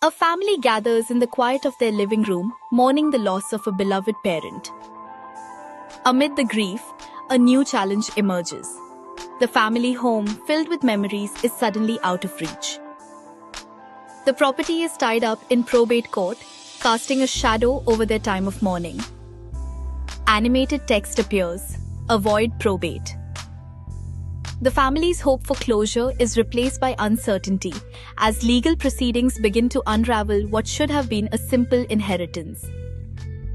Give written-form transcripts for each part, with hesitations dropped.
A family gathers in the quiet of their living room, mourning the loss of a beloved parent. Amid the grief, a new challenge emerges. The family home, filled with memories, is suddenly out of reach. The property is tied up in probate court, casting a shadow over their time of mourning. Animated text appears: "Avoid probate." The family's hope for closure is replaced by uncertainty as legal proceedings begin to unravel what should have been a simple inheritance.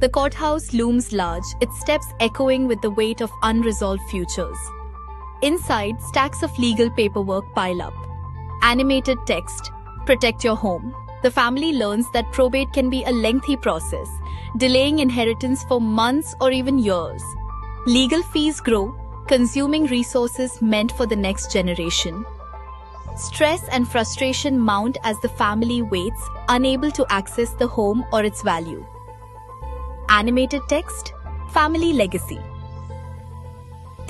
The courthouse looms large, its steps echoing with the weight of unresolved futures. Inside, stacks of legal paperwork pile up. Animated text: "Protect your home." The family learns that probate can be a lengthy process, delaying inheritance for months or even years. Legal fees grow, consuming resources meant for the next generation. Stress and frustration mount as the family waits, unable to access the home or its value. Animated text: Family legacy.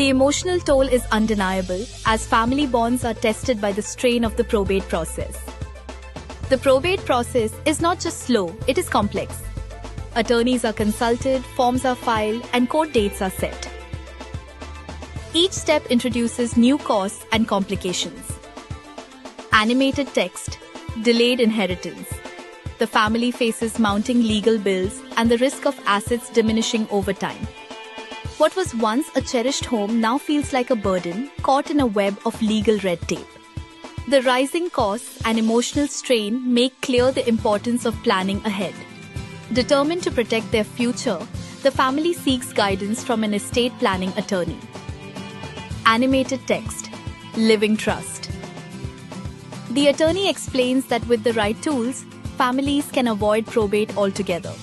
The emotional toll is undeniable as family bonds are tested by the strain of the probate process. The probate process is not just slow, it is complex. Attorneys are consulted, forms are filed, and court dates are set. Each step introduces new costs and complications. Animated text: Delayed inheritance. The family faces mounting legal bills and the risk of assets diminishing over time. What was once a cherished home now feels like a burden, caught in a web of legal red tape. The rising costs and emotional strain make clear the importance of planning ahead. Determined to protect their future, the family seeks guidance from an estate planning attorney. Animated text: Living trust. The attorney explains that with the right tools, families can avoid probate altogether.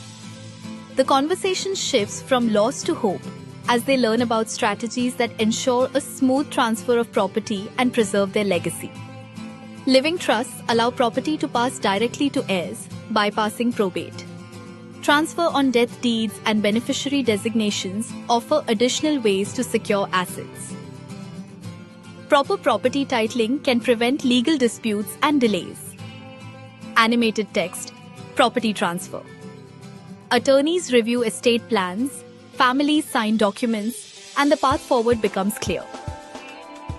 The conversation shifts from loss to hope as they learn about strategies that ensure a smooth transfer of property and preserve their legacy. Living trusts allow property to pass directly to heirs, bypassing probate. Transfer on death deeds and beneficiary designations offer additional ways to secure assets. Proper property titling can prevent legal disputes and delays. Animated text: Property transfer. Attorneys review estate plans, families sign documents, and the path forward becomes clear.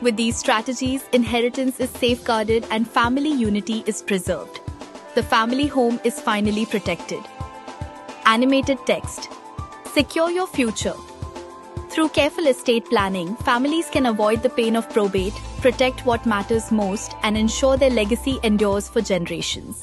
With these strategies, inheritance is safeguarded and family unity is preserved. The family home is finally protected. Animated text: Secure your future. Through careful estate planning, families can avoid the pain of probate, protect what matters most, and ensure their legacy endures for generations.